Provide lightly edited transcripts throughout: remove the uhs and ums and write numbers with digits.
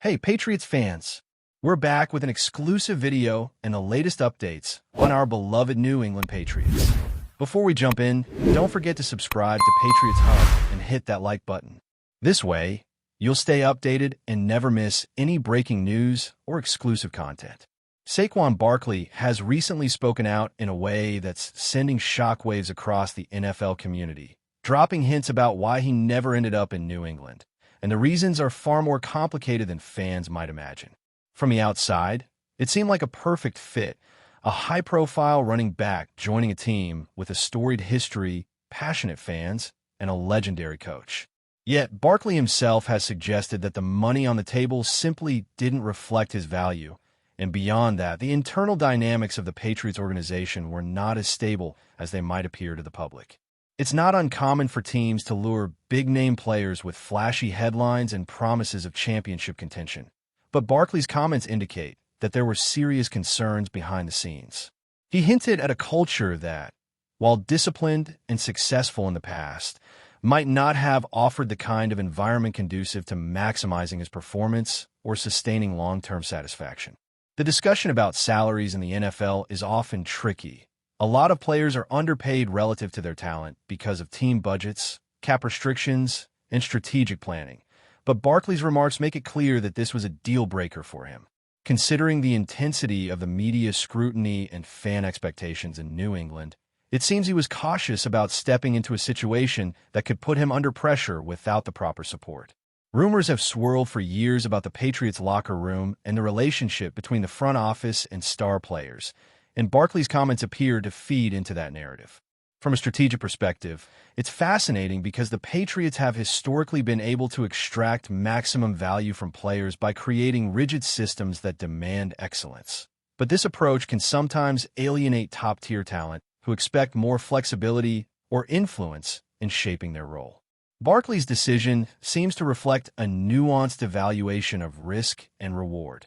Hey, Patriots fans! We're back with an exclusive video and the latest updates on our beloved New England Patriots. Before we jump in, don't forget to subscribe to Patriots Hub and hit that like button. This way, you'll stay updated and never miss any breaking news or exclusive content. Saquon Barkley has recently spoken out in a way that's sending shockwaves across the NFL community, dropping hints about why he never ended up in New England. And the reasons are far more complicated than fans might imagine. From the outside, it seemed like a perfect fit, a high-profile running back joining a team with a storied history, passionate fans, and a legendary coach. Yet, Barkley himself has suggested that the money on the table simply didn't reflect his value, and beyond that, the internal dynamics of the Patriots organization were not as stable as they might appear to the public. It's not uncommon for teams to lure big-name players with flashy headlines and promises of championship contention. But Barkley's comments indicate that there were serious concerns behind the scenes. He hinted at a culture that, while disciplined and successful in the past, might not have offered the kind of environment conducive to maximizing his performance or sustaining long-term satisfaction. The discussion about salaries in the NFL is often tricky. A lot of players are underpaid relative to their talent because of team budgets, cap restrictions, and strategic planning. But Barkley's remarks make it clear that this was a deal-breaker for him. Considering the intensity of the media scrutiny and fan expectations in New England, it seems he was cautious about stepping into a situation that could put him under pressure without the proper support. Rumors have swirled for years about the Patriots' locker room and the relationship between the front office and star players, and Barkley's comments appear to feed into that narrative. From a strategic perspective, it's fascinating because the Patriots have historically been able to extract maximum value from players by creating rigid systems that demand excellence. But this approach can sometimes alienate top-tier talent who expect more flexibility or influence in shaping their role. Barkley's decision seems to reflect a nuanced evaluation of risk and reward,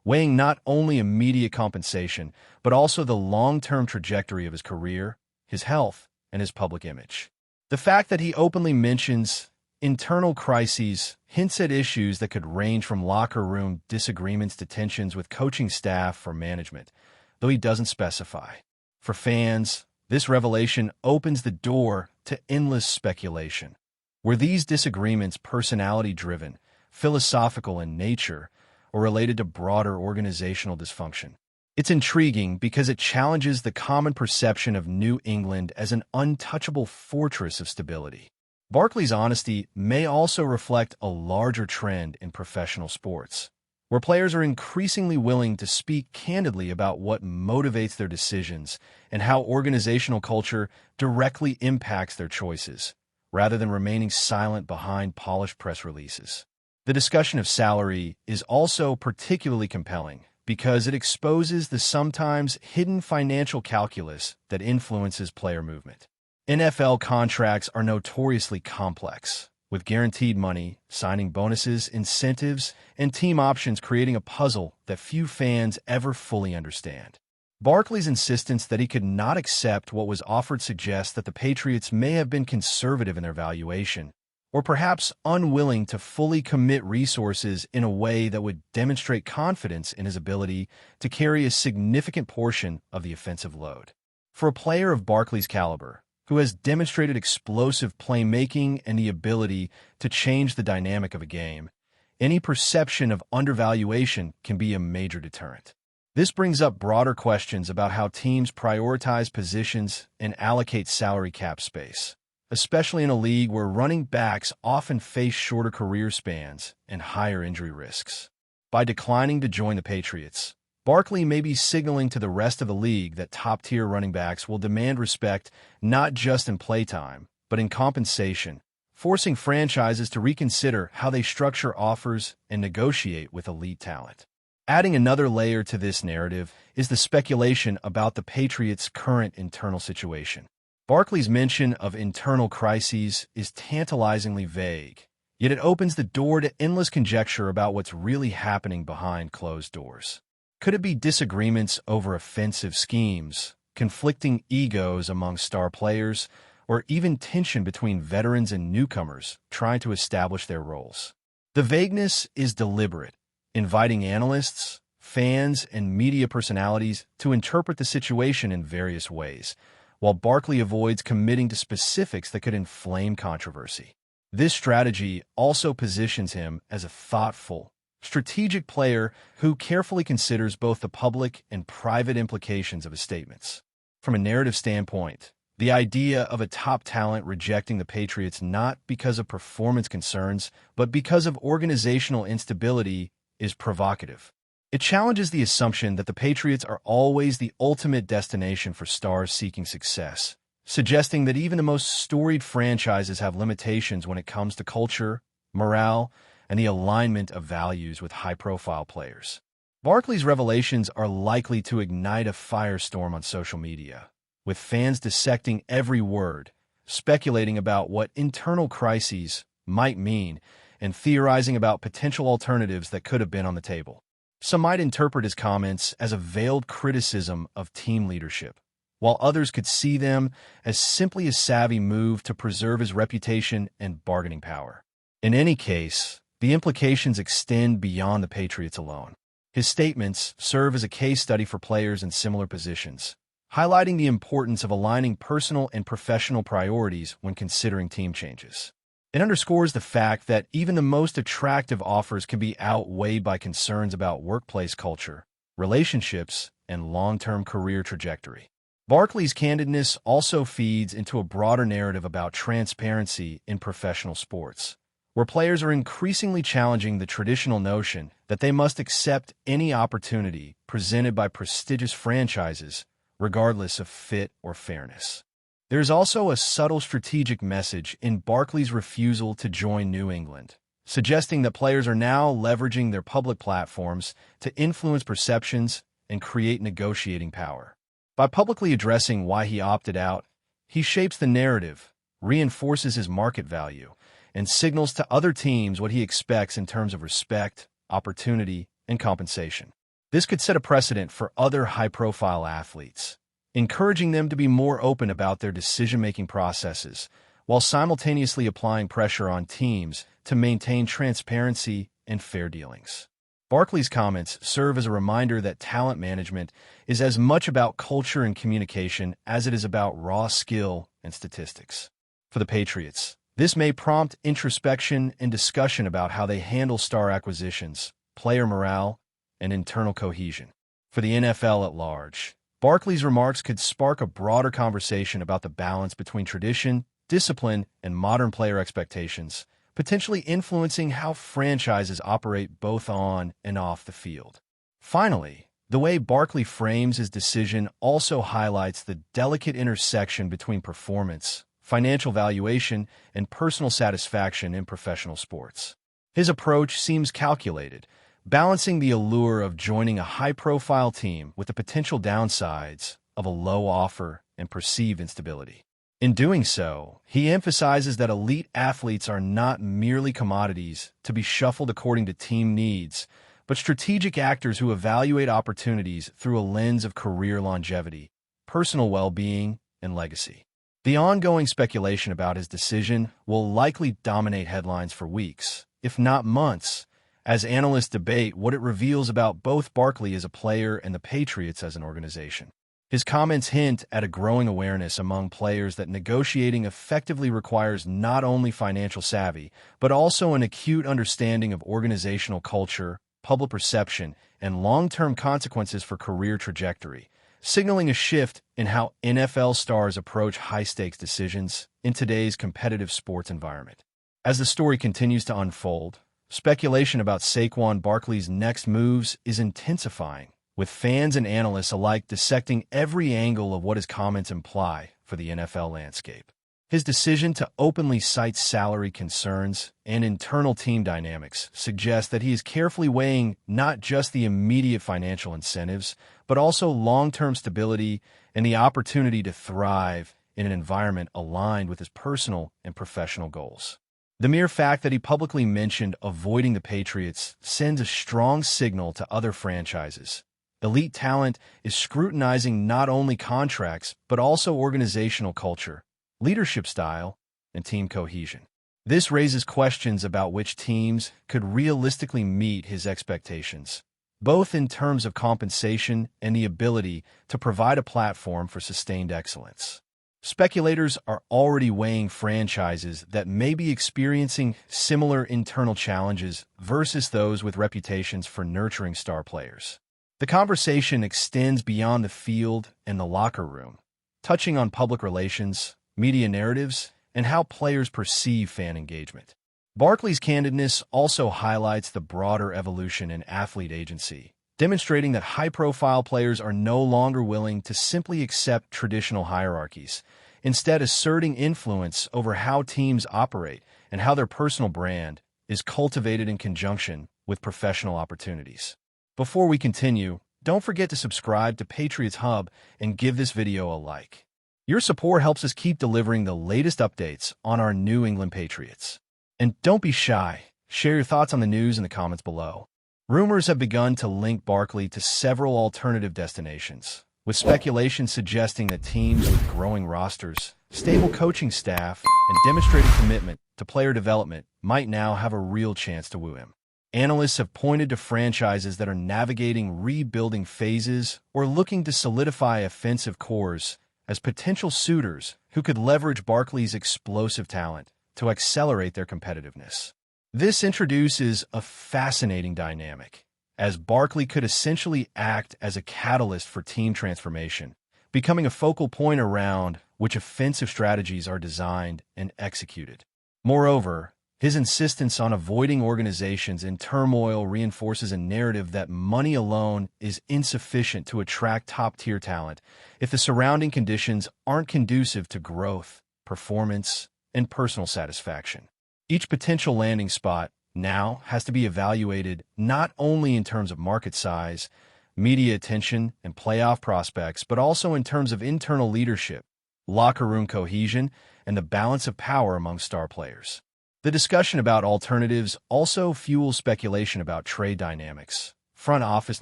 weighing not only immediate compensation, but also the long-term trajectory of his career, his health, and his public image. The fact that he openly mentions internal crises hints at issues that could range from locker room disagreements to tensions with coaching staff or management, though he doesn't specify. For fans, this revelation opens the door to endless speculation. Were these disagreements personality-driven, philosophical in nature, or related to broader organizational dysfunction? It's intriguing because it challenges the common perception of New England as an untouchable fortress of stability. Barkley's honesty may also reflect a larger trend in professional sports, where players are increasingly willing to speak candidly about what motivates their decisions and how organizational culture directly impacts their choices, rather than remaining silent behind polished press releases. The discussion of salary is also particularly compelling because it exposes the sometimes hidden financial calculus that influences player movement. NFL contracts are notoriously complex, with guaranteed money, signing bonuses, incentives, and team options creating a puzzle that few fans ever fully understand. Barkley's insistence that he could not accept what was offered suggests that the Patriots may have been conservative in their valuation, or perhaps unwilling to fully commit resources in a way that would demonstrate confidence in his ability to carry a significant portion of the offensive load. For a player of Barkley's caliber, who has demonstrated explosive playmaking and the ability to change the dynamic of a game, any perception of undervaluation can be a major deterrent. This brings up broader questions about how teams prioritize positions and allocate salary cap space, especially in a league where running backs often face shorter career spans and higher injury risks. By declining to join the Patriots, Barkley may be signaling to the rest of the league that top-tier running backs will demand respect not just in playtime, but in compensation, forcing franchises to reconsider how they structure offers and negotiate with elite talent. Adding another layer to this narrative is the speculation about the Patriots' current internal situation. Barkley's mention of internal crises is tantalizingly vague, yet it opens the door to endless conjecture about what's really happening behind closed doors. Could it be disagreements over offensive schemes, conflicting egos among star players, or even tension between veterans and newcomers trying to establish their roles? The vagueness is deliberate, inviting analysts, fans, and media personalities to interpret the situation in various ways, while Barkley avoids committing to specifics that could inflame controversy. This strategy also positions him as a thoughtful, strategic player who carefully considers both the public and private implications of his statements. From a narrative standpoint, the idea of a top talent rejecting the Patriots not because of performance concerns, but because of organizational instability is provocative. It challenges the assumption that the Patriots are always the ultimate destination for stars seeking success, suggesting that even the most storied franchises have limitations when it comes to culture, morale, and the alignment of values with high-profile players. Barkley's revelations are likely to ignite a firestorm on social media, with fans dissecting every word, speculating about what internal crises might mean, and theorizing about potential alternatives that could have been on the table. Some might interpret his comments as a veiled criticism of team leadership, while others could see them as simply a savvy move to preserve his reputation and bargaining power. In any case, the implications extend beyond the Patriots alone. His statements serve as a case study for players in similar positions, highlighting the importance of aligning personal and professional priorities when considering team changes. It underscores the fact that even the most attractive offers can be outweighed by concerns about workplace culture, relationships, and long-term career trajectory. Barkley's candidness also feeds into a broader narrative about transparency in professional sports, where players are increasingly challenging the traditional notion that they must accept any opportunity presented by prestigious franchises, regardless of fit or fairness. There is also a subtle strategic message in Barkley's refusal to join New England, suggesting that players are now leveraging their public platforms to influence perceptions and create negotiating power. By publicly addressing why he opted out, he shapes the narrative, reinforces his market value, and signals to other teams what he expects in terms of respect, opportunity, and compensation. This could set a precedent for other high-profile athletes, encouraging them to be more open about their decision-making processes, while simultaneously applying pressure on teams to maintain transparency and fair dealings. Barkley's comments serve as a reminder that talent management is as much about culture and communication as it is about raw skill and statistics. For the Patriots, this may prompt introspection and discussion about how they handle star acquisitions, player morale, and internal cohesion. For the NFL at large, Barkley's remarks could spark a broader conversation about the balance between tradition, discipline, and modern player expectations, potentially influencing how franchises operate both on and off the field. Finally, the way Barkley frames his decision also highlights the delicate intersection between performance, financial valuation, and personal satisfaction in professional sports. His approach seems calculated, balancing the allure of joining a high-profile team with the potential downsides of a low offer and perceived instability. In doing so, he emphasizes that elite athletes are not merely commodities to be shuffled according to team needs, but strategic actors who evaluate opportunities through a lens of career longevity, personal well-being, and legacy. The ongoing speculation about his decision will likely dominate headlines for weeks, if not months, as analysts debate what it reveals about both Barkley as a player and the Patriots as an organization. His comments hint at a growing awareness among players that negotiating effectively requires not only financial savvy, but also an acute understanding of organizational culture, public perception, and long-term consequences for career trajectory, signaling a shift in how NFL stars approach high-stakes decisions in today's competitive sports environment. As the story continues to unfold, speculation about Saquon Barkley's next moves is intensifying, with fans and analysts alike dissecting every angle of what his comments imply for the NFL landscape. His decision to openly cite salary concerns and internal team dynamics suggests that he is carefully weighing not just the immediate financial incentives, but also long-term stability and the opportunity to thrive in an environment aligned with his personal and professional goals. The mere fact that he publicly mentioned avoiding the Patriots sends a strong signal to other franchises. Elite talent is scrutinizing not only contracts, but also organizational culture, leadership style, and team cohesion. This raises questions about which teams could realistically meet his expectations, both in terms of compensation and the ability to provide a platform for sustained excellence. Speculators are already weighing franchises that may be experiencing similar internal challenges versus those with reputations for nurturing star players. The conversation extends beyond the field and the locker room, touching on public relations, media narratives, and how players perceive fan engagement. Barkley's candidness also highlights the broader evolution in athlete agency, demonstrating that high-profile players are no longer willing to simply accept traditional hierarchies, instead asserting influence over how teams operate and how their personal brand is cultivated in conjunction with professional opportunities. Before we continue, don't forget to subscribe to Patriots Hub and give this video a like. Your support helps us keep delivering the latest updates on our New England Patriots. And don't be shy, share your thoughts on the news in the comments below. Rumors have begun to link Barkley to several alternative destinations, with speculation suggesting that teams with growing rosters, stable coaching staff, and demonstrated commitment to player development might now have a real chance to woo him. Analysts have pointed to franchises that are navigating rebuilding phases or looking to solidify offensive cores as potential suitors who could leverage Barkley's explosive talent to accelerate their competitiveness. This introduces a fascinating dynamic, as Barkley could essentially act as a catalyst for team transformation, becoming a focal point around which offensive strategies are designed and executed. Moreover, his insistence on avoiding organizations in turmoil reinforces a narrative that money alone is insufficient to attract top-tier talent if the surrounding conditions aren't conducive to growth, performance, and personal satisfaction. Each potential landing spot now has to be evaluated not only in terms of market size, media attention, and playoff prospects, but also in terms of internal leadership, locker room cohesion, and the balance of power among star players. The discussion about alternatives also fuels speculation about trade dynamics, front office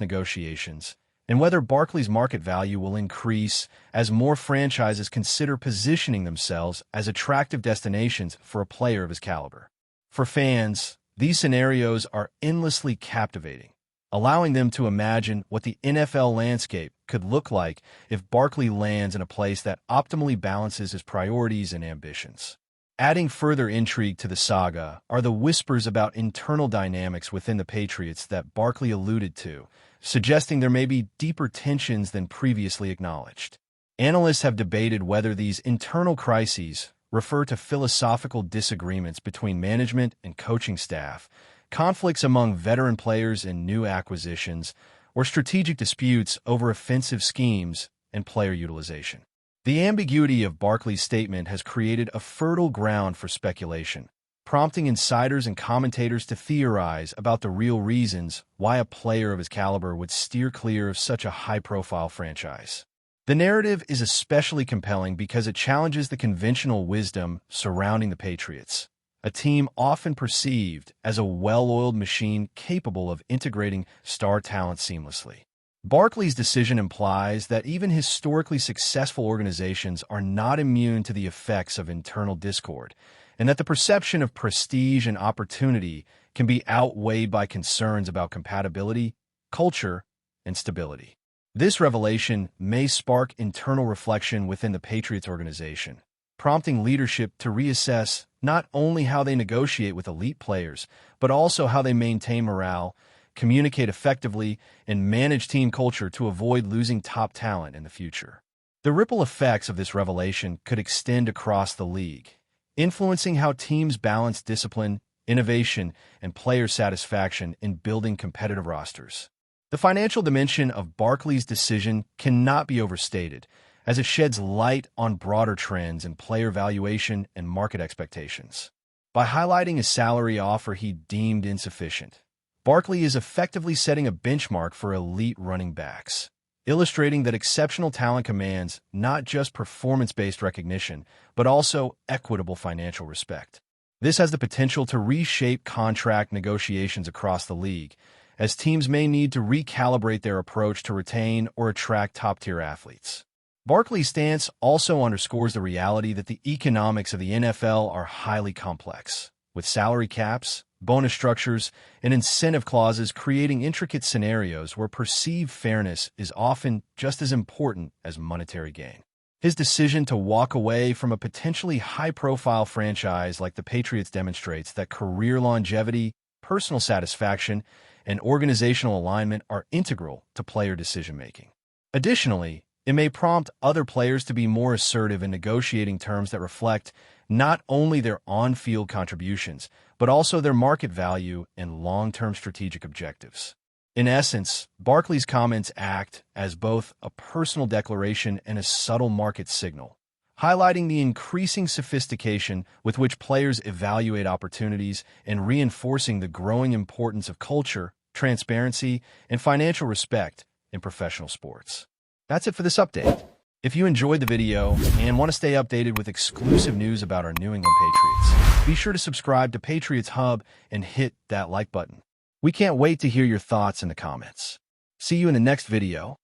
negotiations, and whether Barkley's market value will increase as more franchises consider positioning themselves as attractive destinations for a player of his caliber. For fans, these scenarios are endlessly captivating, allowing them to imagine what the NFL landscape could look like if Barkley lands in a place that optimally balances his priorities and ambitions. Adding further intrigue to the saga are the whispers about internal dynamics within the Patriots that Barkley alluded to, suggesting there may be deeper tensions than previously acknowledged. Analysts have debated whether these internal crises refer to philosophical disagreements between management and coaching staff, conflicts among veteran players and new acquisitions, or strategic disputes over offensive schemes and player utilization. The ambiguity of Barkley's statement has created a fertile ground for speculation, prompting insiders and commentators to theorize about the real reasons why a player of his caliber would steer clear of such a high-profile franchise. The narrative is especially compelling because it challenges the conventional wisdom surrounding the Patriots, a team often perceived as a well-oiled machine capable of integrating star talent seamlessly. Barkley's decision implies that even historically successful organizations are not immune to the effects of internal discord, and that the perception of prestige and opportunity can be outweighed by concerns about compatibility, culture, and stability. This revelation may spark internal reflection within the Patriots organization, prompting leadership to reassess not only how they negotiate with elite players, but also how they maintain morale, communicate effectively, and manage team culture to avoid losing top talent in the future. The ripple effects of this revelation could extend across the league, influencing how teams balance discipline, innovation, and player satisfaction in building competitive rosters. The financial dimension of Barkley's decision cannot be overstated, as it sheds light on broader trends in player valuation and market expectations. By highlighting a salary offer he deemed insufficient, Barkley is effectively setting a benchmark for elite running backs, illustrating that exceptional talent commands not just performance-based recognition, but also equitable financial respect. This has the potential to reshape contract negotiations across the league, as teams may need to recalibrate their approach to retain or attract top-tier athletes. Barkley's stance also underscores the reality that the economics of the NFL are highly complex, with salary caps, bonus structures, and incentive clauses creating intricate scenarios where perceived fairness is often just as important as monetary gain. His decision to walk away from a potentially high-profile franchise like the Patriots demonstrates that career longevity, personal satisfaction, and organizational alignment are integral to player decision-making. Additionally, it may prompt other players to be more assertive in negotiating terms that reflect not only their on-field contributions, but also their market value and long-term strategic objectives. In essence, Barkley's comments act as both a personal declaration and a subtle market signal, highlighting the increasing sophistication with which players evaluate opportunities and reinforcing the growing importance of culture, transparency, and financial respect in professional sports. That's it for this update. If you enjoyed the video and want to stay updated with exclusive news about our New England Patriots, be sure to subscribe to Patriots Hub and hit that like button. We can't wait to hear your thoughts in the comments. See you in the next video.